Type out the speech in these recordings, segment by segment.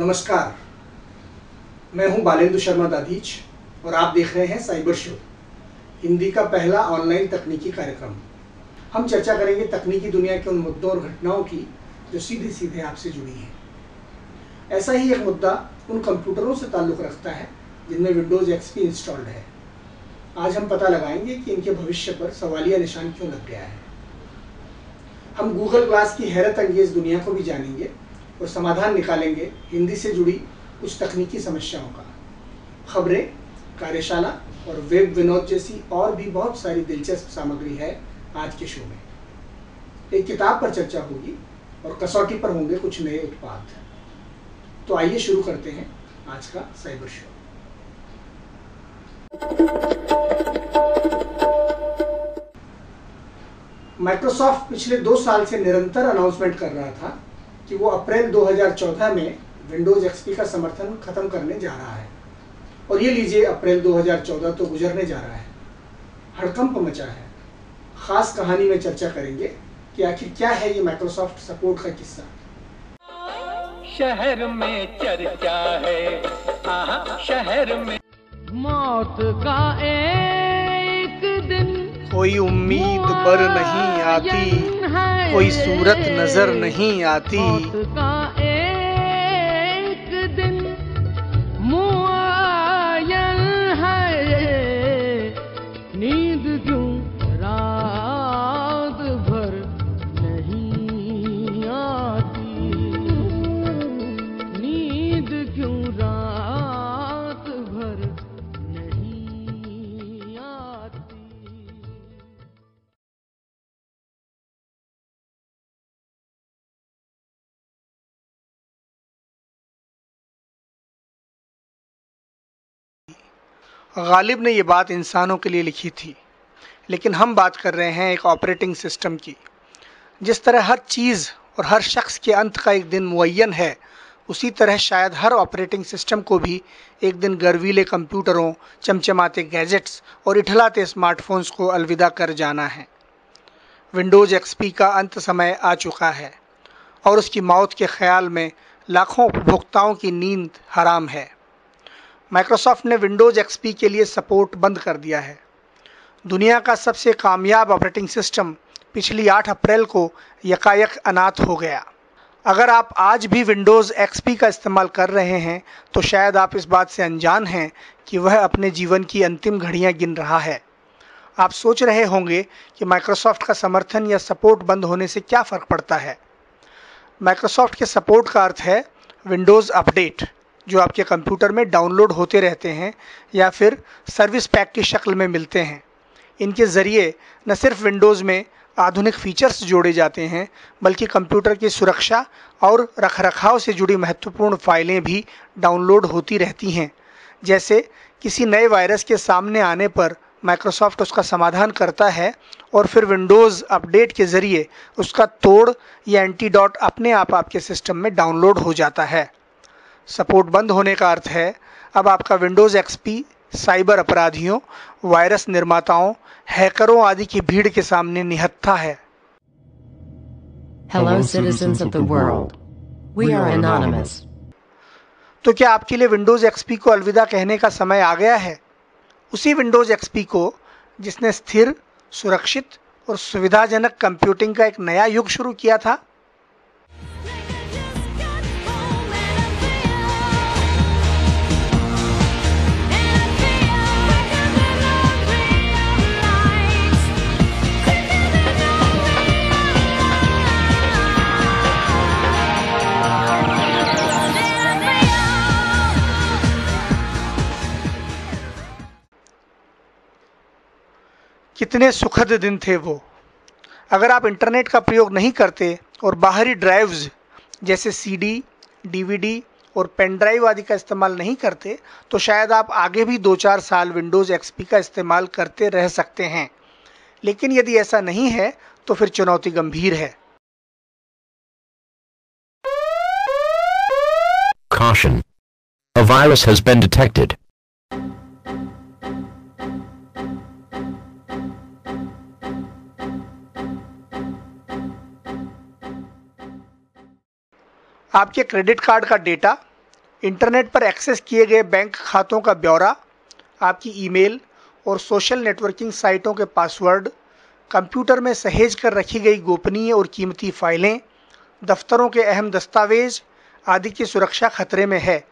नमस्कार, मैं हूं बालेंद्र शर्मा दाधीच और आप देख रहे हैं साइबर शो, हिंदी का पहला ऑनलाइन तकनीकी कार्यक्रम। हम चर्चा करेंगे तकनीकी दुनिया के उन मुद्दों और घटनाओं की जो सीधे सीधे आपसे जुड़ी हैं। ऐसा ही एक मुद्दा उन कंप्यूटरों से ताल्लुक़ रखता है जिनमें विंडोज़ XP इंस्टॉल्ड है। आज हम पता लगाएंगे कि इनके भविष्य पर सवालिया निशान क्यों लग गया है। हम गूगल ग्लास की हैरत अंगेज दुनिया को भी जानेंगे और समाधान निकालेंगे हिंदी से जुड़ी कुछ तकनीकी समस्याओं का। खबरें, कार्यशाला और वेब विनोद जैसी और भी बहुत सारी दिलचस्प सामग्री है आज के शो में। एक किताब पर चर्चा होगी और कसौटी पर होंगे कुछ नए उत्पाद। तो आइए शुरू करते हैं आज का साइबर शो। माइक्रोसॉफ्ट पिछले 2 साल से निरंतर अनाउंसमेंट कर रहा था कि वो अप्रैल 2014 में विंडोज XP का समर्थन खत्म करने जा रहा है। और ये लीजिए, अप्रैल 2014 तो गुजरने जा रहा है। हड़कंप मचा है। खास कहानी में चर्चा करेंगे कि आखिर क्या है ये माइक्रोसॉफ्ट सपोर्ट का किस्सा। शहर में चर्चा है, शहर में मौत का एक दिन कोई उम्मीद बर नहीं आती, कोई सूरत नजर नहीं आती। मौत का एक दिन मुआयन है, नींद क्यों रात भर नहीं आती, नींद क्यों रात भर नहीं आती। गालिब ने ये बात इंसानों के लिए लिखी थी, लेकिन हम बात कर रहे हैं एक ऑपरेटिंग सिस्टम की। जिस तरह हर चीज़ और हर शख्स के अंत का एक दिन मुअय्यन है, उसी तरह शायद हर ऑपरेटिंग सिस्टम को भी एक दिन गर्वीले कंप्यूटरों, चमचमाते गैजेट्स और इठलाते स्मार्टफोन्स को अलविदा कर जाना है। विंडोज़ XP का अंत समय आ चुका है और उसकी मौत के ख्याल में लाखों उपभोक्ताओं की नींद हराम है। माइक्रोसॉफ्ट ने विंडोज़ XP के लिए सपोर्ट बंद कर दिया है। दुनिया का सबसे कामयाब ऑपरेटिंग सिस्टम पिछली 8 अप्रैल को यकायक अनाथ हो गया। अगर आप आज भी विंडोज़ XP का इस्तेमाल कर रहे हैं तो शायद आप इस बात से अनजान हैं कि वह अपने जीवन की अंतिम घड़ियां गिन रहा है। आप सोच रहे होंगे कि माइक्रोसॉफ्ट का समर्थन या सपोर्ट बंद होने से क्या फ़र्क पड़ता है। माइक्रोसॉफ्ट के सपोर्ट का अर्थ है विंडोज़ अपडेट, जो आपके कंप्यूटर में डाउनलोड होते रहते हैं या फिर सर्विस पैक की शक्ल में मिलते हैं। इनके ज़रिए न सिर्फ विंडोज़ में आधुनिक फीचर्स जोड़े जाते हैं, बल्कि कंप्यूटर की सुरक्षा और रखरखाव से जुड़ी महत्वपूर्ण फाइलें भी डाउनलोड होती रहती हैं। जैसे किसी नए वायरस के सामने आने पर माइक्रोसॉफ्ट उसका समाधान करता है और फिर विंडोज़ अपडेट के ज़रिए उसका तोड़ या एंटीडोट अपने आप आपके सिस्टम में डाउनलोड हो जाता है। सपोर्ट बंद होने का अर्थ है अब आपका विंडोज़ XP साइबर अपराधियों, वायरस निर्माताओं, हैकरों आदि की भीड़ के सामने निहत्था है। Hello, citizens of the world. We are anonymous. तो क्या आपके लिए विंडोज़ XP को अलविदा कहने का समय आ गया है? उसी विंडोज़ XP को जिसने स्थिर, सुरक्षित और सुविधाजनक कंप्यूटिंग का एक नया युग शुरू किया था। कितने सुखद दिन थे वो। अगर आप इंटरनेट का प्रयोग नहीं करते और बाहरी ड्राइव्स जैसे CD, DVD और पेन ड्राइव आदि का इस्तेमाल नहीं करते तो शायद आप आगे भी 2-4 साल विंडोज़ XP का इस्तेमाल करते रह सकते हैं। लेकिन यदि ऐसा नहीं है तो फिर चुनौती गंभीर है। Caution. A virus has been detected. आपके क्रेडिट कार्ड का डेटा, इंटरनेट पर एक्सेस किए गए बैंक खातों का ब्यौरा, आपकी ईमेल और सोशल नेटवर्किंग साइटों के पासवर्ड, कंप्यूटर में सहेज कर रखी गई गोपनीय और कीमती फाइलें, दफ्तरों के अहम दस्तावेज आदि की सुरक्षा खतरे में है।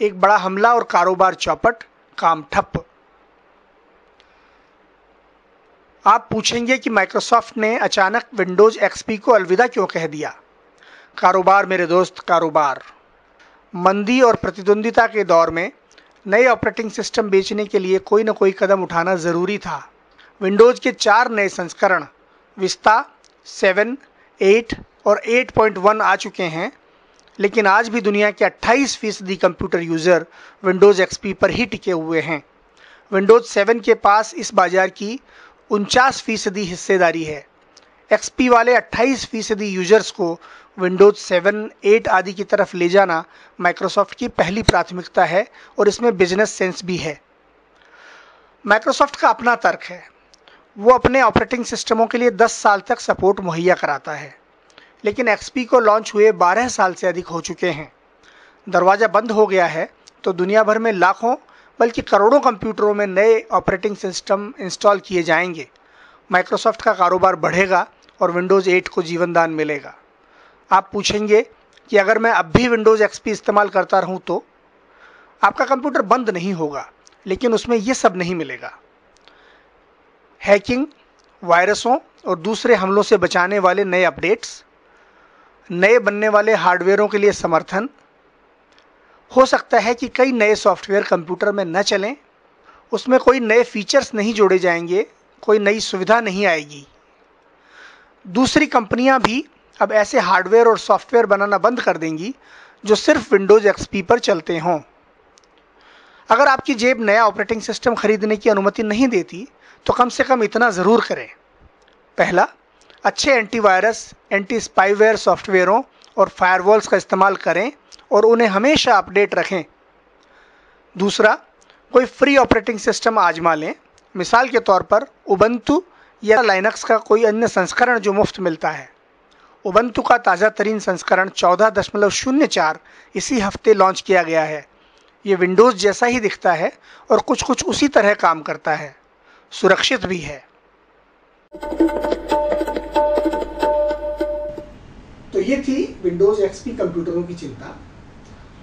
एक बड़ा हमला और कारोबार चौपट, काम ठप। आप पूछेंगे कि माइक्रोसॉफ्ट ने अचानक विंडोज एक्सपी को अलविदा क्यों कह दिया। कारोबार मेरे दोस्त, कारोबार। मंदी और प्रतिद्वंदिता के दौर में नए ऑपरेटिंग सिस्टम बेचने के लिए कोई न कोई कदम उठाना ज़रूरी था। विंडोज़ के 4 नए संस्करण विस्ता, 7, 8 और 8.1 आ चुके हैं, लेकिन आज भी दुनिया के 28% कंप्यूटर यूज़र विंडोज़ एक्सपी पर ही टिके हुए हैं। विंडोज़ 7 के पास इस बाजार की 49% हिस्सेदारी है। एक्सपी वाले 28% यूजर्स को विंडोज 7, 8 आदि की तरफ ले जाना माइक्रोसॉफ्ट की पहली प्राथमिकता है और इसमें बिजनेस सेंस भी है। माइक्रोसॉफ्ट का अपना तर्क है। वो अपने ऑपरेटिंग सिस्टमों के लिए 10 साल तक सपोर्ट मुहैया कराता है, लेकिन एक्सपी को लॉन्च हुए 12 साल से अधिक हो चुके हैं। दरवाज़ा बंद हो गया है तो दुनिया भर में लाखों बल्कि करोड़ों कंप्यूटरों में नए ऑपरेटिंग सिस्टम इंस्टॉल किए जाएंगे। माइक्रोसॉफ्ट का कारोबार बढ़ेगा और विंडोज़ 8 को जीवनदान मिलेगा। आप पूछेंगे कि अगर मैं अब भी विंडोज़ एक्सपी इस्तेमाल करता रहूं तो? आपका कंप्यूटर बंद नहीं होगा, लेकिन उसमें ये सब नहीं मिलेगा। हैकिंग, वायरसों और दूसरे हमलों से बचाने वाले नए अपडेट्स, नए बनने वाले हार्डवेयरों के लिए समर्थन। हो सकता है कि कई नए सॉफ्टवेयर कंप्यूटर में न चलें, उसमें कोई नए फीचर्स नहीं जोड़े जाएंगे, कोई नई सुविधा नहीं आएगी। दूसरी कंपनियां भी अब ऐसे हार्डवेयर और सॉफ्टवेयर बनाना बंद कर देंगी जो सिर्फ विंडोज एक्सपी पर चलते हों। अगर आपकी जेब नया ऑपरेटिंग सिस्टम खरीदने की अनुमति नहीं देती तो कम से कम इतना ज़रूर करें। पहला, अच्छे एंटीवायरस, एंटी स्पाईवेयर सॉफ्टवेयरों और फायरवॉल्स का इस्तेमाल करें और उन्हें हमेशा अपडेट रखें। दूसरा, कोई फ्री ऑपरेटिंग सिस्टम आजमा लें, मिसाल के तौर पर उबंटू या लाइनक्स का कोई अन्य संस्करण जो मुफ्त मिलता है। उबंटू का ताज़ा तरीन संस्करण 14.04 इसी हफ्ते लॉन्च किया गया है। ये विंडोज़ जैसा ही दिखता है और कुछ उसी तरह काम करता है, सुरक्षित भी है। तो ये थी विंडोज़ एक्सपी कंप्यूटरों की चिंता।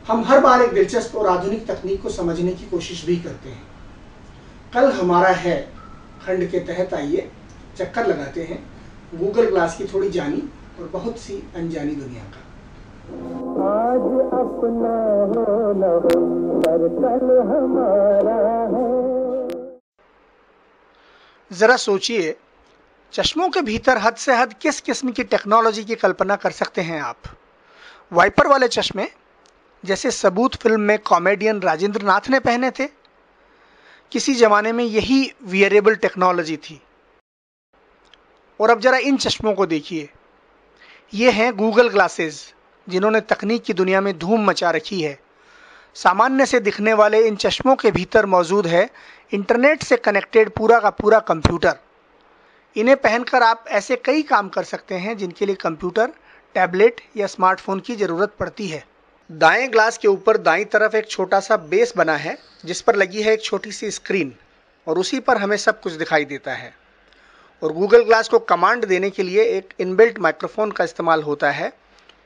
हम हर बार एक दिलचस्प और आधुनिक तकनीक को समझने की कोशिश भी करते हैं। कल हमारा है खंड के तहत आइए चक्कर लगाते हैं गूगल ग्लास की थोड़ी जानी और बहुत सी अनजानी दुनिया का। आज अपना हो न हो पर कल हमारा है। जरा सोचिए, चश्मों के भीतर हद से हद किस किस्म की टेक्नोलॉजी की कल्पना कर सकते हैं आप? वाइपर वाले चश्मे जैसे सबूत फिल्म में कॉमेडियन राजेंद्र नाथ ने पहने थे। किसी जमाने में यही वियरेबल टेक्नोलॉजी थी। और अब जरा इन चश्मों को देखिए। ये हैं गूगल ग्लासेस, जिन्होंने तकनीक की दुनिया में धूम मचा रखी है। सामान्य से दिखने वाले इन चश्मों के भीतर मौजूद है इंटरनेट से कनेक्टेड पूरा का पूरा कंप्यूटर। इन्हें पहनकर आप ऐसे कई काम कर सकते हैं जिनके लिए कंप्यूटर, टैबलेट या स्मार्टफोन की ज़रूरत पड़ती है। दाएं ग्लास के ऊपर दाईं तरफ एक छोटा सा बेस बना है जिस पर लगी है एक छोटी सी स्क्रीन, और उसी पर हमें सब कुछ दिखाई देता है। और गूगल ग्लास को कमांड देने के लिए एक इनबिल्ट माइक्रोफोन का इस्तेमाल होता है,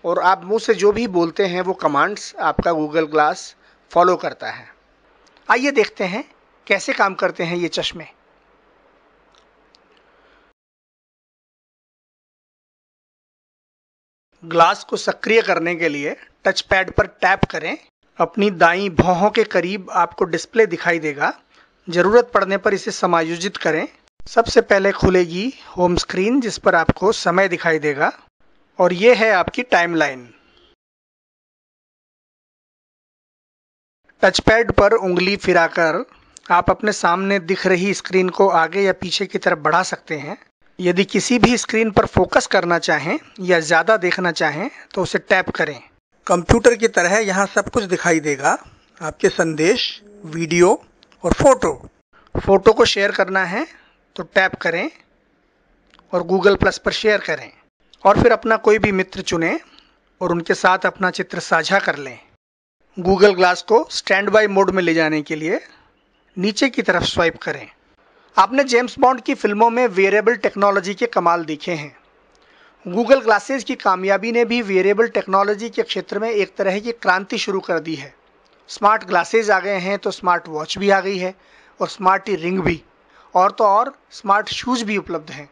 और आप मुंह से जो भी बोलते हैं वो कमांड्स आपका गूगल ग्लास फॉलो करता है। आइए देखते हैं कैसे काम करते हैं ये चश्मे। ग्लास को सक्रिय करने के लिए टच पैड पर टैप करें। अपनी दाईं भौहों के करीब आपको डिस्प्ले दिखाई देगा। ज़रूरत पड़ने पर इसे समायोजित करें। सबसे पहले खुलेगी होम स्क्रीन जिस पर आपको समय दिखाई देगा, और ये है आपकी टाइमलाइन। टच पैड पर उंगली फिराकर आप अपने सामने दिख रही स्क्रीन को आगे या पीछे की तरफ बढ़ा सकते हैं। यदि किसी भी स्क्रीन पर फोकस करना चाहें या ज़्यादा देखना चाहें तो उसे टैप करें। कंप्यूटर की तरह यहाँ सब कुछ दिखाई देगा, आपके संदेश, वीडियो और फोटो को शेयर करना है तो टैप करें और गूगल प्लस पर शेयर करें, और फिर अपना कोई भी मित्र चुनें और उनके साथ अपना चित्र साझा कर लें। गूगल ग्लास को स्टैंड बाय मोड में ले जाने के लिए नीचे की तरफ स्वाइप करें। आपने जेम्स बॉन्ड की फिल्मों में वेरिएबल टेक्नोलॉजी के कमाल देखे हैं। गूगल ग्लासेस की कामयाबी ने भी वेरिएबल टेक्नोलॉजी के क्षेत्र में एक तरह की क्रांति शुरू कर दी है। स्मार्ट ग्लासेस आ गए हैं तो स्मार्ट वॉच भी आ गई है और स्मार्ट रिंग भी, और तो और स्मार्ट शूज भी उपलब्ध हैं।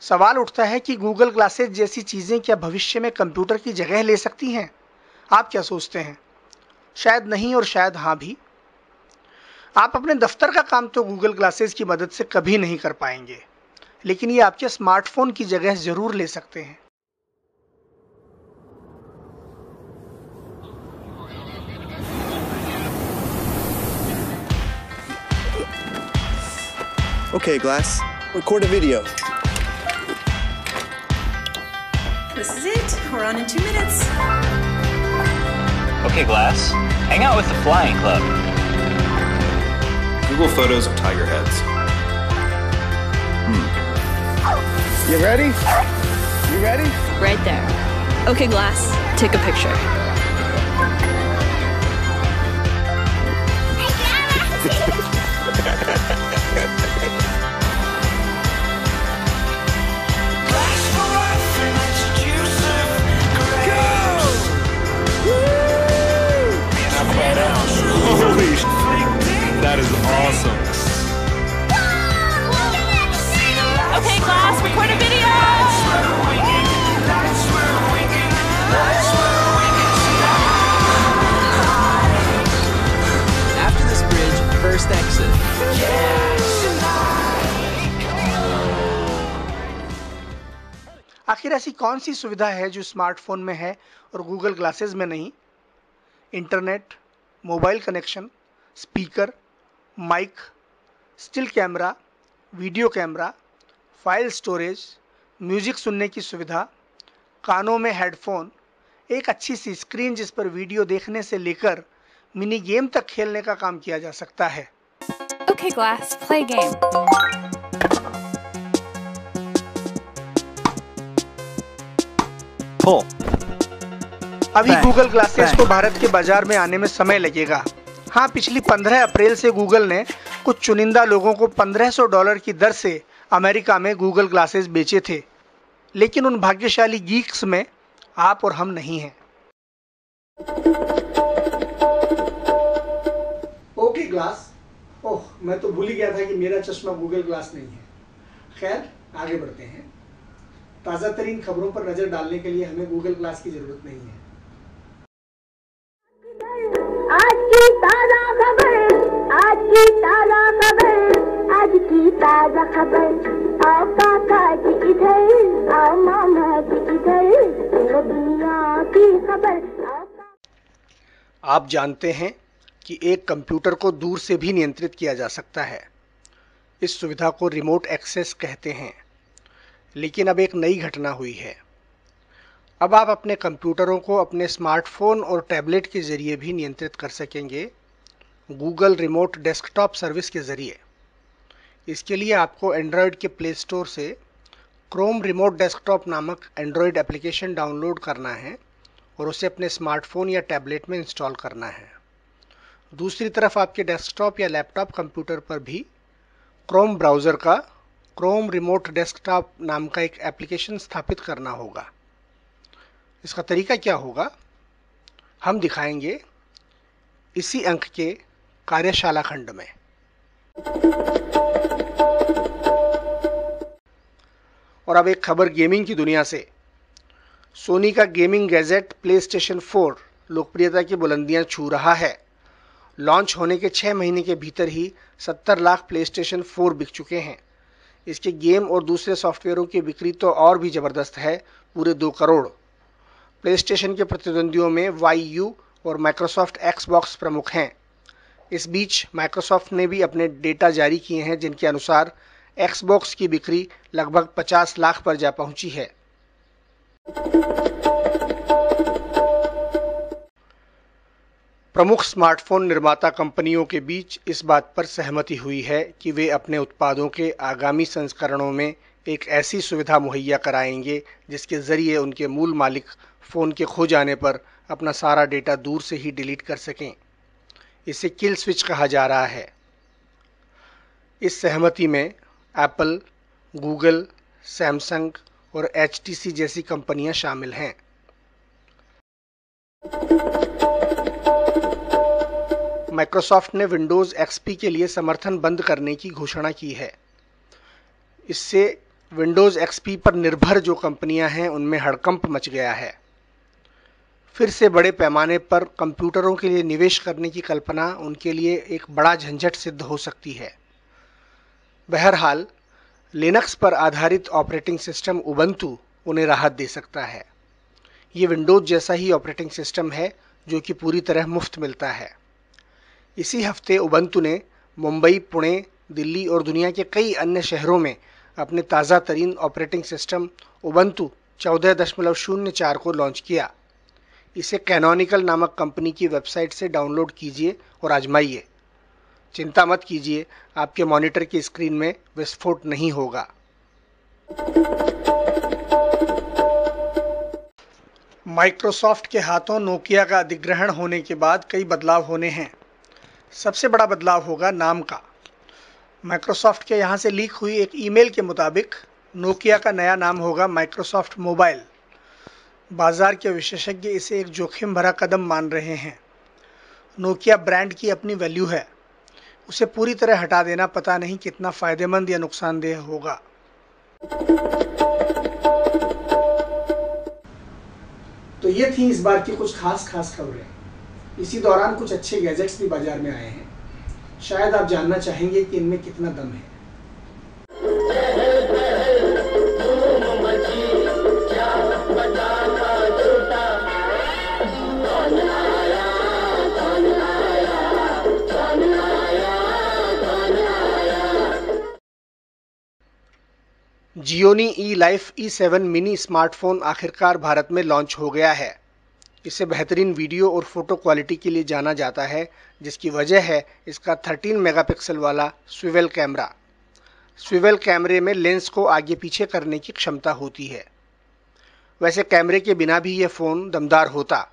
सवाल उठता है कि गूगल ग्लासेस जैसी चीज़ें क्या भविष्य में कंप्यूटर की जगह ले सकती हैं? आप क्या सोचते हैं? शायद नहीं और शायद हाँ भी। आप अपने दफ्तर का काम तो गूगल ग्लासेस की मदद से कभी नहीं कर पाएंगे, लेकिन ये आपके स्मार्टफोन की जगह जरूर ले सकते हैं। Okay, Glass, record a video. This is it. We're on in 2 minutes. Okay, Glass, hang out with the Flying Club. Google photos of tiger heads. You ready? You ready? Right there. Okay, Glass, take a picture. Holy sh! That is awesome. Okay, Glass, record a video. After this bridge, first exit. आखिर ऐसी कौन सी सुविधा है जो smartphone में है और Google glasses में नहीं? Internet, mobile connection, speaker, mike, still camera, video camera, file storage, music सुनने की सुविधा, कानों में हेडफोन, एक अच्छी सी स्क्रीन जिस पर वीडियो देखने से लेकर मिनी गेम तक खेलने का काम किया जा सकता है। Okay, Glass, play a game. Pull. अभी गूगल ग्लासेस को भारत के बाजार में आने में समय लगेगा। हाँ, पिछली 15 अप्रैल से गूगल ने कुछ चुनिंदा लोगों को $1500 की दर से अमेरिका में गूगल ग्लासेस बेचे थे, लेकिन उन भाग्यशाली गीक्स में आप और हम नहीं हैं। ओके ग्लास, ओह मैं तो भूल ही गया था कि मेरा चश्मा गूगल ग्लास नहीं है। खैर, आगे बढ़ते हैं। ताज़ा तरीन खबरों पर नजर डालने के लिए हमें गूगल ग्लास की जरूरत नहीं है। आज की ताजा खबर, आज की ताजा खबर, आज की ताजा खबर। आओ काका जी इधर, आओ मामा जी इधर, दुनिया की खबर। आप जानते हैं कि एक कंप्यूटर को दूर से भी नियंत्रित किया जा सकता है। इस सुविधा को रिमोट एक्सेस कहते हैं। लेकिन अब एक नई घटना हुई है। अब आप अपने कंप्यूटरों को अपने स्मार्टफोन और टैबलेट के ज़रिए भी नियंत्रित कर सकेंगे गूगल रिमोट डेस्कटॉप सर्विस के ज़रिए। इसके लिए आपको एंड्रॉयड के प्ले स्टोर से क्रोम रिमोट डेस्कटॉप नामक एंड्रॉयड एप्लीकेशन डाउनलोड करना है और उसे अपने स्मार्टफोन या टैबलेट में इंस्टॉल करना है। दूसरी तरफ आपके डेस्कटॉप या लैपटॉप कंप्यूटर पर भी क्रोम ब्राउज़र का क्रोम रिमोट डेस्कटॉप नाम का एक एप्लीकेशन स्थापित करना होगा। इसका तरीका क्या होगा, हम दिखाएंगे इसी अंक के कार्यशाला खंड में। और अब एक खबर गेमिंग की दुनिया से। सोनी का गेमिंग गैजेट प्लेस्टेशन 4 लोकप्रियता की बुलंदियां छू रहा है। लॉन्च होने के 6 महीने के भीतर ही 70 लाख प्लेस्टेशन 4 बिक चुके हैं। इसके गेम और दूसरे सॉफ्टवेयरों की बिक्री तो और भी ज़बरदस्त है, पूरे 2 करोड़। प्लेस्टेशन के प्रतिद्वंदियों में YU और माइक्रोसॉफ्ट एक्सबॉक्स प्रमुख हैं। इस बीच माइक्रोसॉफ्ट ने भी अपने डेटा जारी किए हैं, जिनके अनुसार एक्सबॉक्स की बिक्री लगभग 50 लाख पर जा पहुंची है। प्रमुख स्मार्टफोन निर्माता कंपनियों के बीच इस बात पर सहमति हुई है कि वे अपने उत्पादों के आगामी संस्करणों में एक ऐसी सुविधा मुहैया कराएंगे जिसके ज़रिए उनके मूल मालिक फ़ोन के खो जाने पर अपना सारा डेटा दूर से ही डिलीट कर सकें। इसे किल स्विच कहा जा रहा है। इस सहमति में एप्पल, गूगल, सैमसंग और HTC जैसी कंपनियां शामिल हैं। माइक्रोसॉफ्ट ने विंडोज़ XP के लिए समर्थन बंद करने की घोषणा की है। इससे विंडोज़ XP पर निर्भर जो कंपनियां हैं उनमें हड़कंप मच गया है। फिर से बड़े पैमाने पर कंप्यूटरों के लिए निवेश करने की कल्पना उनके लिए एक बड़ा झंझट सिद्ध हो सकती है। बहरहाल, लिनक्स पर आधारित ऑपरेटिंग सिस्टम उबंटू उन्हें राहत दे सकता है। ये विंडोज़ जैसा ही ऑपरेटिंग सिस्टम है जो कि पूरी तरह मुफ्त मिलता है। इसी हफ्ते उबंटू ने मुंबई, पुणे, दिल्ली और दुनिया के कई अन्य शहरों में अपने ताज़ा तरीन ऑपरेटिंग सिस्टम उबंटू 14.04 को लॉन्च किया। इसे कैनोनिकल नामक कंपनी की वेबसाइट से डाउनलोड कीजिए और आजमाइए। चिंता मत कीजिए, आपके मॉनिटर की स्क्रीन में विस्फोट नहीं होगा। माइक्रोसॉफ्ट के हाथों नोकिया का अधिग्रहण होने के बाद कई बदलाव होने हैं। सबसे बड़ा बदलाव होगा नाम का। माइक्रोसॉफ्ट के यहाँ से लीक हुई एक ईमेल के मुताबिक नोकिया का नया नाम होगा माइक्रोसॉफ्ट मोबाइल। बाजार के विशेषज्ञ इसे एक जोखिम भरा कदम मान रहे हैं। नोकिया ब्रांड की अपनी वैल्यू है, उसे पूरी तरह हटा देना पता नहीं कितना फ़ायदेमंद या नुकसानदेह होगा। तो ये थी इस बार की कुछ खास खबरें। इसी दौरान कुछ अच्छे गैजेट्स भी बाजार में आए हैं। शायद आप जानना चाहेंगे कि इनमें कितना दम है। जियोनी ई लाइफ E7 मिनी स्मार्टफोन आखिरकार भारत में लॉन्च हो गया है। इसे बेहतरीन वीडियो और फोटो क्वालिटी के लिए जाना जाता है, जिसकी वजह है इसका 13 मेगापिक्सल वाला स्विवेल कैमरा। स्विवेल कैमरे में लेंस को आगे पीछे करने की क्षमता होती है। वैसे कैमरे के बिना भी यह फ़ोन दमदार होता।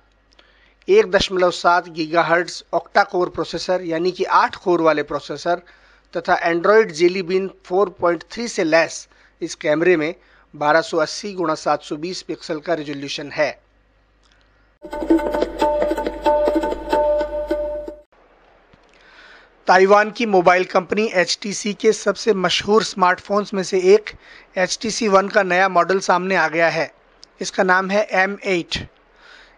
1.7 गीगाहर्ट्ज़ ऑक्टा कोर प्रोसेसर यानी कि 8 कोर वाले प्रोसेसर तथा एंड्रॉयड जेली बीन 4.3 से लैस इस कैमरे में 1280x720 पिक्सल का रेजोल्यूशन है। ताइवान की मोबाइल कंपनी HTC के सबसे मशहूर स्मार्टफोन्स में से एक HTC One का नया मॉडल सामने आ गया है। इसका नाम है M8।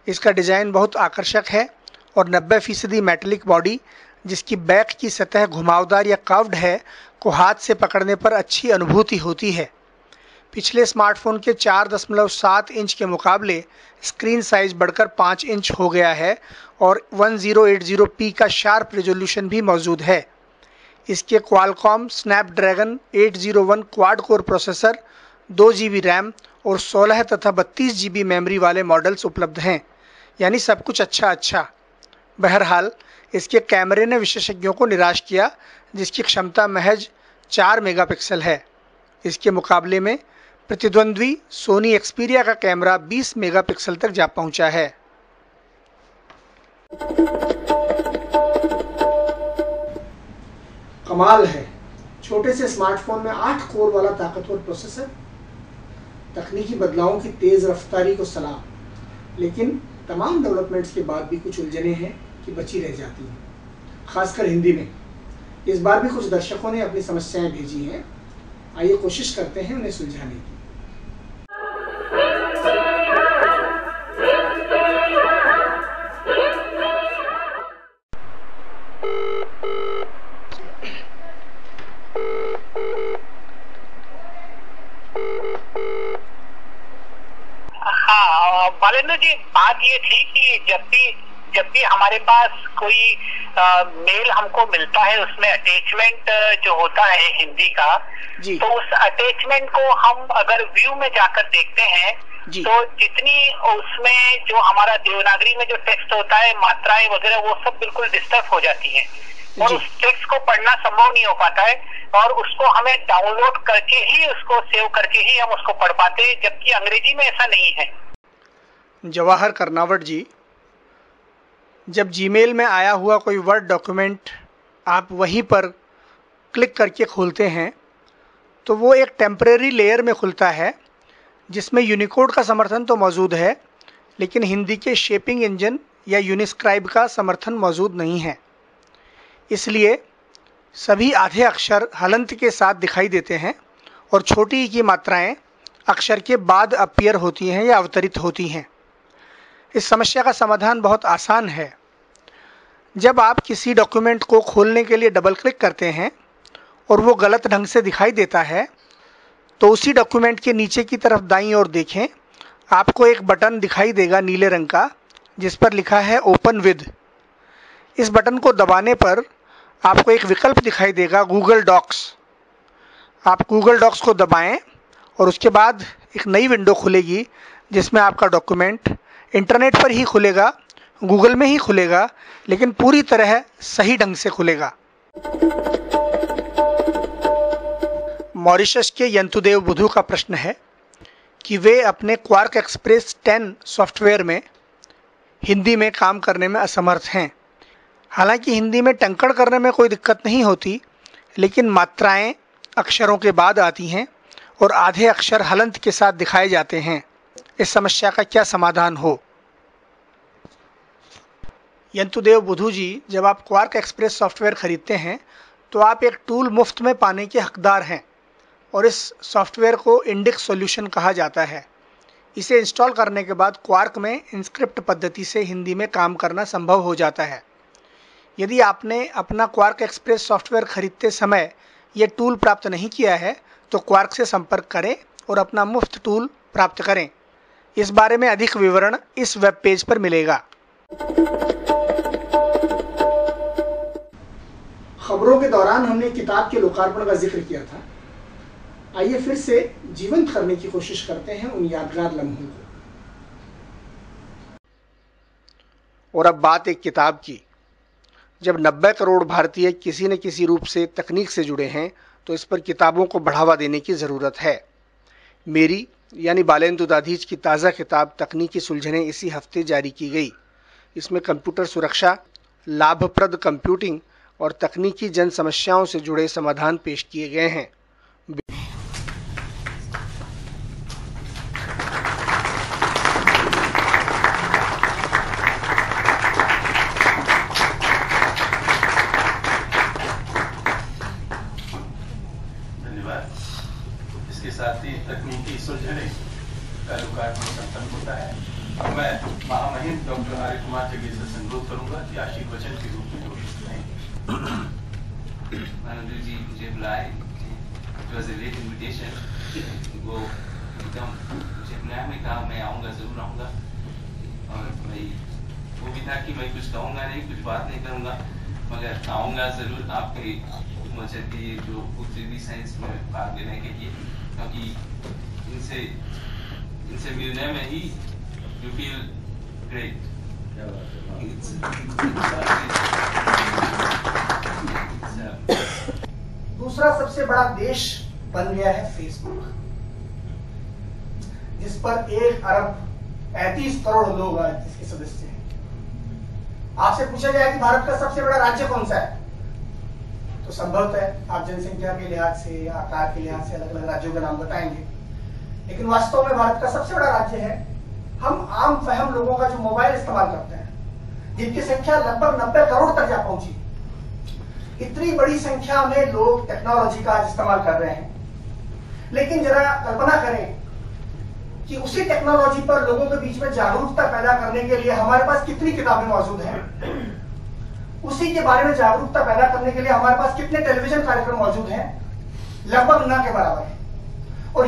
इसका डिज़ाइन बहुत आकर्षक है और 90% मेटेलिक बॉडी, जिसकी बैक की सतह घुमावदार या कर्व्ड है, को हाथ से पकड़ने पर अच्छी अनुभूति होती है। पिछले स्मार्टफोन के 4.7 इंच के मुकाबले स्क्रीन साइज बढ़कर 5 इंच हो गया है और 1080p का शार्प रेजोल्यूशन भी मौजूद है। इसके Qualcomm Snapdragon 801 quad core processor, 2 GB RAM और 16 तथा 32 GB मेमोरी वाले मॉडल्स उपलब्ध हैं, यानी सब कुछ अच्छा। बहरहाल, इसके कैमरे ने विशेषज्ञों को निराश किया, जिसकी क्षमता महज 4 मेगापिक्सल है। इसके मुकाबले में प्रतिद्वंद्वी सोनी एक्सपीरिया का कैमरा 20 मेगापिक्सल तक जा पहुंचा है। कमाल है, छोटे से स्मार्टफोन में 8 कोर वाला ताकतवर प्रोसेसर। तकनीकी बदलावों की तेज रफ्तारी को सलाम, लेकिन तमाम डेवलपमेंट्स के बाद भी कुछ उलझनें हैं कि बची रह जाती हैं, खासकर हिंदी में। इस बार भी कुछ दर्शकों ने अपनी समस्याएं भेजी हैं। आइए कोशिश करते हैं उन्हें सुलझाने की। हाँ बालेंद्र जी, बात ये थी कि जब भी हमारे पास कोई मेल हमको मिलता है, उसमें अटैचमेंट जो होता है हिंदी का, तो उस अटैचमेंट को हम अगर व्यू में जाकर देखते हैं तो जितनी उसमें जो हमारा देवनागरी में जो टेक्स्ट होता है, मात्राएं वगैरह, वो सब बिल्कुल डिस्टर्ब हो जाती हैं और उस टेक्स्ट को पढ़ना संभव नहीं हो पाता है। और उसको हमें डाउनलोड करके ही, उसको सेव करके ही हम उसको पढ़ पाते हैं, जबकि अंग्रेजी में ऐसा नहीं है। जवाहर कर्नावट जी, जब जीमेल में आया हुआ कोई वर्ड डॉक्यूमेंट आप वहीं पर क्लिक करके खोलते हैं तो वो एक टेम्परेरी लेयर में खुलता है जिसमें यूनिकोड का समर्थन तो मौजूद है, लेकिन हिंदी के शेपिंग इंजन या यूनिस्क्राइब का समर्थन मौजूद नहीं है। इसलिए सभी आधे अक्षर हलंत के साथ दिखाई देते हैं और छोटी की मात्राएं अक्षर के बाद अपीयर होती हैं या अवतरित होती हैं। इस समस्या का समाधान बहुत आसान है। जब आप किसी डॉक्यूमेंट को खोलने के लिए डबल क्लिक करते हैं और वो गलत ढंग से दिखाई देता है तो उसी डॉक्यूमेंट के नीचे की तरफ दाईं ओर देखें, आपको एक बटन दिखाई देगा नीले रंग का जिस पर लिखा है ओपन विद। इस बटन को दबाने पर आपको एक विकल्प दिखाई देगा गूगल डॉक्स। आप गूगल डॉक्स को दबाएं और उसके बाद एक नई विंडो खुलेगी जिसमें आपका डॉक्यूमेंट इंटरनेट पर ही खुलेगा, गूगल में ही खुलेगा, लेकिन पूरी तरह सही ढंग से खुलेगा। मॉरिशस के यंतुदेव बुधू का प्रश्न है कि वे अपने क्वार्क एक्सप्रेस 10 सॉफ्टवेयर में हिंदी में काम करने में असमर्थ हैं। हालांकि हिंदी में टंकण करने में कोई दिक्कत नहीं होती, लेकिन मात्राएं अक्षरों के बाद आती हैं और आधे अक्षर हलंत के साथ दिखाए जाते हैं। इस समस्या का क्या समाधान हो? यंतुदेव बुधू जी, जब आप क्वार्क एक्सप्रेस सॉफ्टवेयर खरीदते हैं तो आप एक टूल मुफ्त में पाने के हकदार हैं और इस सॉफ्टवेयर को इंडेक्स सॉल्यूशन कहा जाता है। इसे इंस्टॉल करने के बाद क्वार्क में इंस्क्रिप्ट पद्धति से हिंदी में काम करना संभव हो जाता है। यदि आपने अपना क्वार्क एक्सप्रेस सॉफ्टवेयर खरीदते समय ये टूल प्राप्त नहीं किया है तो क्वार्क से संपर्क करें और अपना मुफ्त टूल प्राप्त करें। इस बारे में अधिक विवरण इस वेब पेज पर मिलेगा। खबरों के दौरान हमने किताब के लोकार्पण का जिक्र किया था। आइए फिर से जीवंत करने की कोशिश करते हैं उन यादगार लम्हों को। और अब बात एक किताब की। जब 90 करोड़ भारतीय किसी न किसी रूप से तकनीक से जुड़े हैं तो इस पर किताबों को बढ़ावा देने की ज़रूरत है। मेरी यानी बालेंदु दाधीच की ताज़ा किताब तकनीकी सुलझनें इसी हफ्ते जारी की गई। इसमें कंप्यूटर सुरक्षा, लाभप्रद कंप्यूटिंग और तकनीकी जन समस्याओं से जुड़े समाधान पेश किए गए हैं। इसके साथ ही तकनीकी सुलझने का लोकार्पण संपन्न होता है। अब मैं महामहिम डॉक्टर आर्य कुमार जगेसर से अनुरोध करूंगा कि आशीर्वचन के रूप में घोषित करें। मानव जी मुझे बुलाए, it was a late invitation, वो एकदम मुझे बुलाया, मैं कहा मैं आऊँगा, जरूर आऊँगा। और भाई वो भी था कि मैं कुछ कहूँगा नहीं, कुछ बात नहीं करूँगा, मगर आऊँगा जरूर आपके मुझे की जो बुक साइंस में भाग लेने के लिए, क्योंकि इनसे मिलने में ही यू फील ग्रेट। दूसरा सबसे बड़ा देश बन गया है फेसबुक, जिस पर 1 अरब 35 करोड़ लोग इसके सदस्य हैं। आपसे पूछा जाए कि भारत का सबसे बड़ा राज्य कौन सा है तो संभवतः आप जनसंख्या के लिहाज से या आकार के लिहाज से अलग अलग राज्यों के नाम बताएंगे, लेकिन वास्तव में भारत का सबसे बड़ा राज्य है हम आम फहम लोगों का जो मोबाइल इस्तेमाल करते हैं, जिनकी संख्या लगभग 90 करोड़ तक जा पहुंची। इतनी बड़ी संख्या में लोग टेक्नोलॉजी का इस्तेमाल कर रहे हैं, लेकिन जरा कल्पना करें कि उसी टेक्नोलॉजी पर लोगों के बीच में जागरूकता पैदा करने के लिए हमारे पास कितनी किताबें मौजूद हैं, उसी के बारे में जागरूकता पैदा करने के लिए हमारे पास कितने टेलीविजन कार्यक्रम मौजूद हैं, लगभग न के बराबर है। और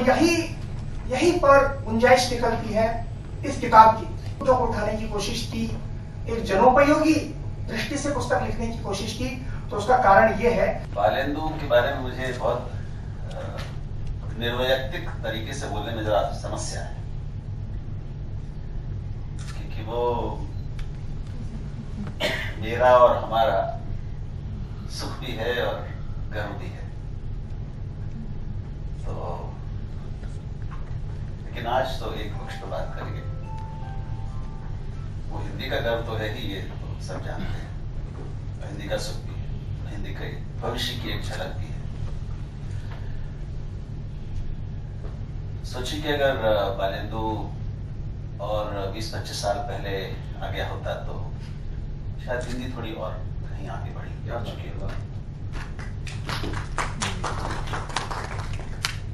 यही पर गुंजाइश निकलती है इस किताब की, को उठाने की कोशिश की, एक जनोपयोगी दृष्टि से पुस्तक लिखने की कोशिश की, तो उसका कारण यह है। बालेंदु के बारे में मुझे बहुत निर्वैयक्तिक तरीके से बोलने में जरा समस्या है, क्योंकि वो मेरा और हमारा सुख भी है और गर्व भी है। तो लेकिन आज तो एक पक्ष पर बात करेंगे। वो हिंदी का गर्व तो है ही, ये तो सब जानते हैं। हिंदी का सुख भी है, हिंदी के भविष्य की एक झलक भी है। सोचिए कि अगर बालेंदु और 20-25 साल पहले आ गया होता तो शायद हिंदी थोड़ी और कहीं आगे बढ़ चुकी होगा।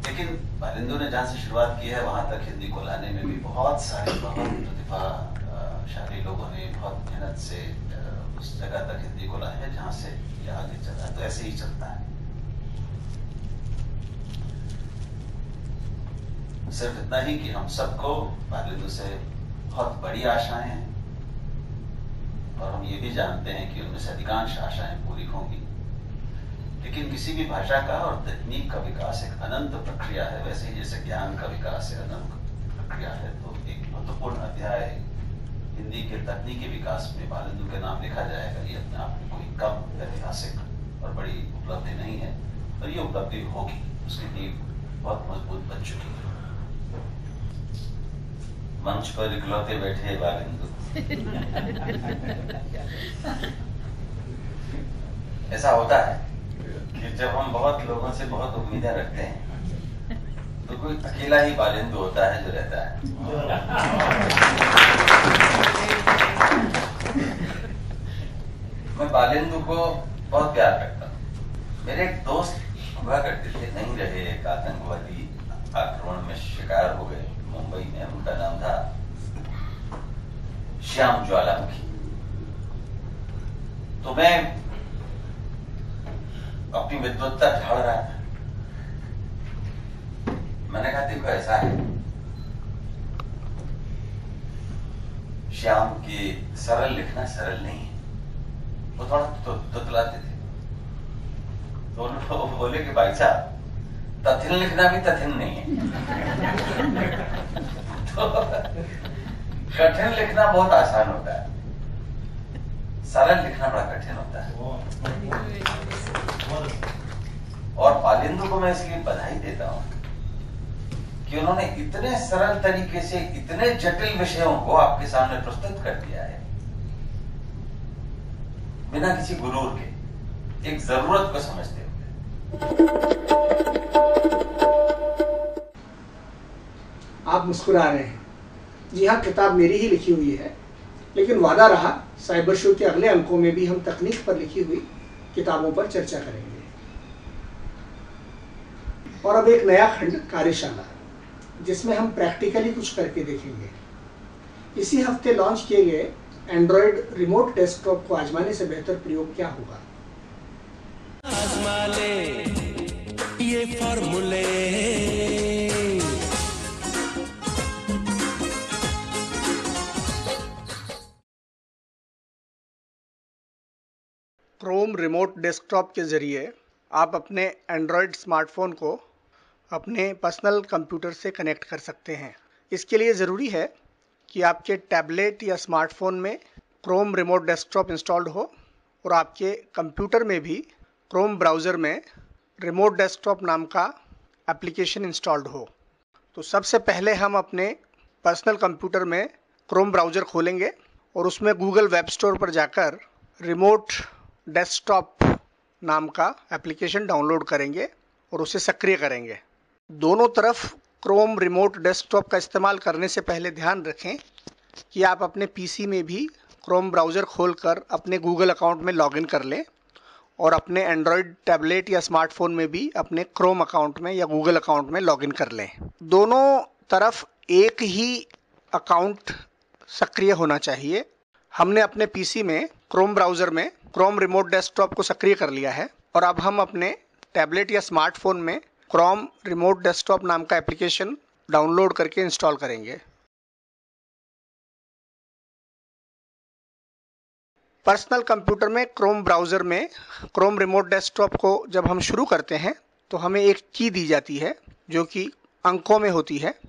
लेकिन बालेंदु ने जहां से शुरुआत की है वहां तक हिंदी को लाने में भी बहुत सारे प्रतिभाशाली लोगों ने बहुत मेहनत से उस जगह तक हिंदी को लाया है जहां से ये आगे चला है। तो ऐसे ही चलता है। सिर्फ इतना ही कि हम सबको बालेंदु से बहुत बड़ी आशाएं हैं और हम ये भी जानते हैं कि उनमें से अधिकांश आशाएं पूरी होंगी। लेकिन किसी भी भाषा का और तकनीक का विकास एक अनंत प्रक्रिया है। वैसे ही जैसे ज्ञान का विकास एक अनंत प्रक्रिया है, तो एक महत्वपूर्ण अध्याय हिंदी के तकनीकी विकास में बालेंदु के नाम लिखा जाएगा। ये अपने आप में कोई कम ऐतिहासिक और बड़ी उपलब्धि नहीं है, और ये उपलब्धि होगी। उसकी नींव बहुत मजबूत बन चुकी है। मंच पर इकलौते बैठे बालेंदु। ऐसा होता है कि जब हम बहुत लोगों से बहुत उम्मीदें रखते हैं तो कोई अकेला ही बालेंदु होता है जो रहता है। मैं बालेंदु को बहुत प्यार करता हूँ। मेरे एक दोस्त हुआ करते थे, नहीं रहे, एक आतंकवादी आक्रमण में शिकार हो गए मुंबई में। उनका नाम था श्याम ज्वालामुखी। तो मैं अपनी विद्वत्ता झाड़ रहा था। मैंने कहा देखो ऐसा है, श्याम की सरल लिखना सरल नहीं है, वो थोड़ा तुतलाते थे। तो उनको बोले कि भाई साहब तथिन लिखना भी तथिन नहीं है। तो कठिन लिखना बहुत आसान होता है, सरल लिखना बड़ा कठिन होता है। और बालेंदु को मैं इसलिए बधाई देता हूं कि उन्होंने इतने सरल तरीके से इतने जटिल विषयों को आपके सामने प्रस्तुत कर दिया है, बिना किसी गुरूर के, एक जरूरत को समझते हुए। आप मुस्कुरा रहे हैं। जी हाँ, किताब मेरी ही लिखी हुई है, लेकिन वादा रहा साइबर शो के अगले अंकों में भी हम तकनीक पर लिखी हुई किताबों पर चर्चा करेंगे। और अब एक नया खंड कार्यशाला, जिसमें हम प्रैक्टिकली कुछ करके देखेंगे। इसी हफ्ते लॉन्च किए गए एंड्रॉयड रिमोट डेस्कटॉप को आजमाने से बेहतर प्रयोग क्या होगा। आजमा ले ये फॉर्मूले, क्रोम रिमोट डेस्कटॉप के ज़रिए आप अपने एंड्रॉयड स्मार्टफोन को अपने पर्सनल कंप्यूटर से कनेक्ट कर सकते हैं। इसके लिए ज़रूरी है कि आपके टैबलेट या स्मार्टफोन में क्रोम रिमोट डेस्कटॉप इंस्टॉल्ड हो और आपके कंप्यूटर में भी क्रोम ब्राउज़र में रिमोट डेस्कटॉप नाम का एप्लीकेशन इंस्टॉल्ड हो। तो सबसे पहले हम अपने पर्सनल कंप्यूटर में क्रोम ब्राउज़र खोलेंगे और उसमें गूगल वेब स्टोर पर जाकर रिमोट डेस्कटॉप नाम का एप्लीकेशन डाउनलोड करेंगे और उसे सक्रिय करेंगे। दोनों तरफ क्रोम रिमोट डेस्कटॉप का इस्तेमाल करने से पहले ध्यान रखें कि आप अपने पीसी में भी क्रोम ब्राउज़र खोलकर अपने गूगल अकाउंट में लॉगिन कर लें और अपने एंड्रॉयड टैबलेट या स्मार्टफोन में भी अपने क्रोम अकाउंट में या गूगल अकाउंट में लॉगिन कर लें। दोनों तरफ एक ही अकाउंट सक्रिय होना चाहिए। हमने अपने पीसी में क्रोम ब्राउज़र में क्रोम रिमोट डेस्कटॉप को सक्रिय कर लिया है और अब हम अपने टैबलेट या स्मार्टफोन में क्रोम रिमोट डेस्कटॉप नाम का एप्लीकेशन डाउनलोड करके इंस्टॉल करेंगे। पर्सनल कंप्यूटर में क्रोम ब्राउज़र में क्रोम रिमोट डेस्कटॉप को जब हम शुरू करते हैं तो हमें एक की दी जाती है जो कि अंकों में होती है।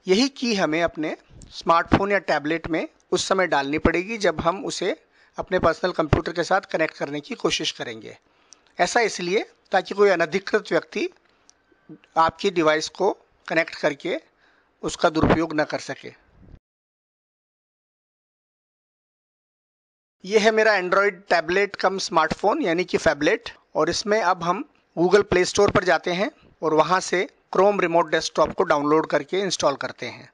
यही की हमें अपने स्मार्टफोन या टैबलेट में उस समय डालनी पड़ेगी जब हम उसे अपने पर्सनल कंप्यूटर के साथ कनेक्ट करने की कोशिश करेंगे। ऐसा इसलिए ताकि कोई अनधिकृत व्यक्ति आपकी डिवाइस को कनेक्ट करके उसका दुरुपयोग न कर सके। ये है मेरा एंड्रॉयड टैबलेट कम स्मार्टफोन यानी कि फैबलेट, और इसमें अब हम गूगल प्ले स्टोर पर जाते हैं और वहाँ से क्रोम रिमोट डेस्कटॉप को डाउनलोड करके इंस्टॉल करते हैं।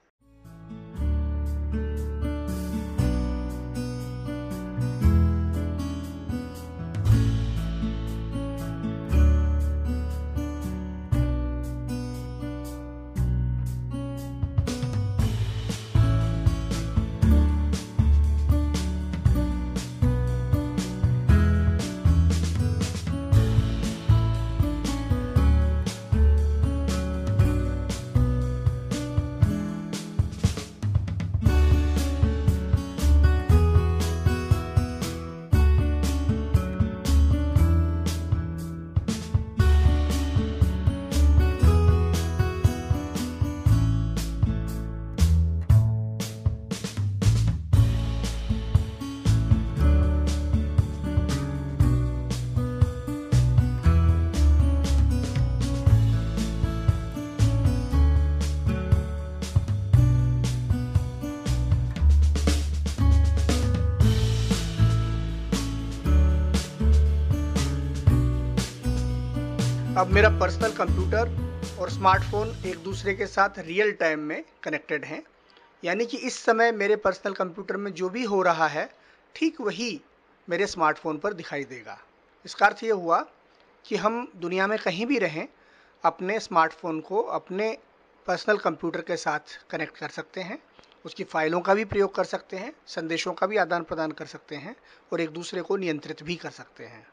अब मेरा पर्सनल कंप्यूटर और स्मार्टफोन एक दूसरे के साथ रियल टाइम में कनेक्टेड हैं, यानी कि इस समय मेरे पर्सनल कंप्यूटर में जो भी हो रहा है ठीक वही मेरे स्मार्टफोन पर दिखाई देगा। इसका अर्थ ये हुआ कि हम दुनिया में कहीं भी रहें अपने स्मार्टफोन को अपने पर्सनल कंप्यूटर के साथ कनेक्ट कर सकते हैं, उसकी फाइलों का भी प्रयोग कर सकते हैं, संदेशों का भी आदान प्रदान कर सकते हैं और एक दूसरे को नियंत्रित भी कर सकते हैं।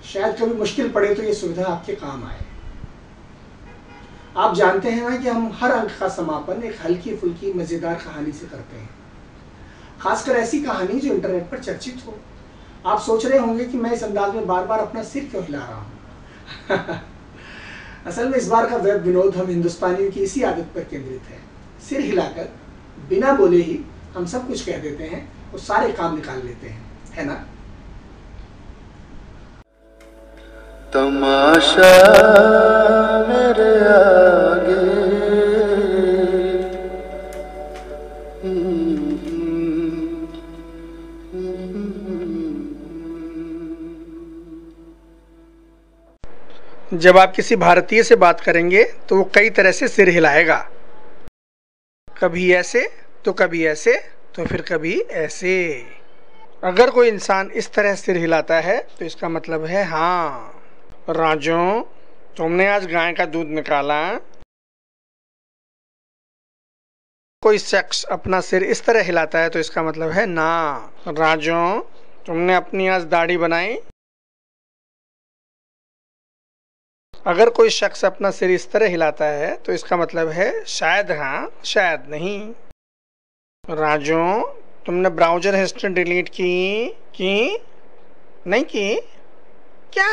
शायद कभी मुश्किल पड़े तो ये सुविधा आपके काम आए। आप जानते हैं ना कि हम हर अंक का समापन एक हल्की फुल्की मजेदार कहानी से करते हैं, खासकर ऐसी कहानी जो इंटरनेट पर चर्चित हो। आप सोच रहे होंगे कि मैं इस अंदाज में बार बार अपना सिर क्यों हिला रहा हूँ। असल में इस बार का वेब विनोद हम हिंदुस्तानियों की इसी आदत पर केंद्रित है। सिर हिलाकर बिना बोले ही हम सब कुछ कह देते हैं और सारे काम निकाल लेते हैं, है ना? तमाशा मेरे आगे जब आप किसी भारतीय से बात करेंगे तो वो कई तरह से सिर हिलाएगा, कभी ऐसे तो कभी ऐसे तो फिर कभी ऐसे। अगर कोई इंसान इस तरह सिर हिलाता है तो इसका मतलब है हाँ राजू, तुमने आज गाय का दूध निकाला। कोई शख्स अपना सिर इस तरह हिलाता है तो इसका मतलब है ना राजू, तुमने अपनी आज दाढ़ी बनाई। अगर कोई शख्स अपना सिर इस तरह हिलाता है तो इसका मतलब है शायद हाँ शायद नहीं। राजू, तुमने ब्राउज़र हिस्ट्री डिलीट की नहीं की क्या?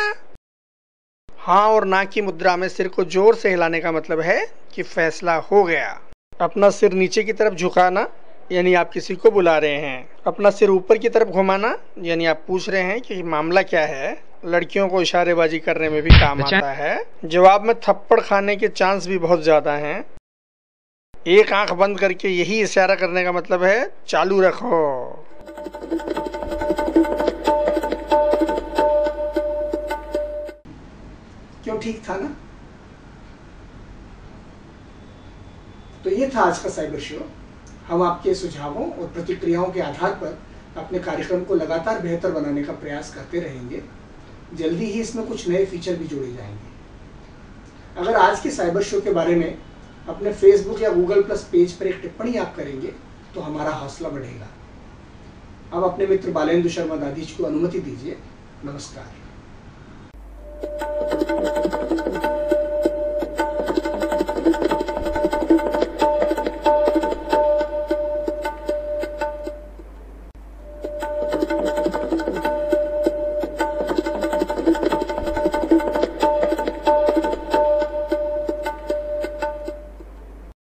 हाँ और ना की मुद्रा में सिर को जोर से हिलाने का मतलब है कि फैसला हो गया। अपना सिर नीचे की तरफ झुकाना यानी आप किसी को बुला रहे हैं। अपना सिर ऊपर की तरफ घुमाना यानी आप पूछ रहे हैं कि मामला क्या है। लड़कियों को इशारेबाजी करने में भी काम आता है। जवाब में थप्पड़ खाने के चांस भी बहुत ज्यादा हैं। एक आंख बंद करके यही इशारा करने का मतलब है चालू रखो। क्यों ठीक था ना? तो ये था आज का साइबर शो। हम आपके सुझावों और प्रतिक्रियाओं के आधार पर अपने कार्यक्रम को लगातार बेहतर बनाने का प्रयास करते रहेंगे। जल्दी ही इसमें कुछ नए फीचर भी जोड़े जाएंगे। अगर आज के साइबर शो के बारे में अपने फेसबुक या गूगल प्लस पेज पर एक टिप्पणी आप करेंगे तो हमारा हौसला बढ़ेगा। अब अपने मित्र बालेंद्र शर्मा दादीज को अनुमति दीजिए। नमस्कार।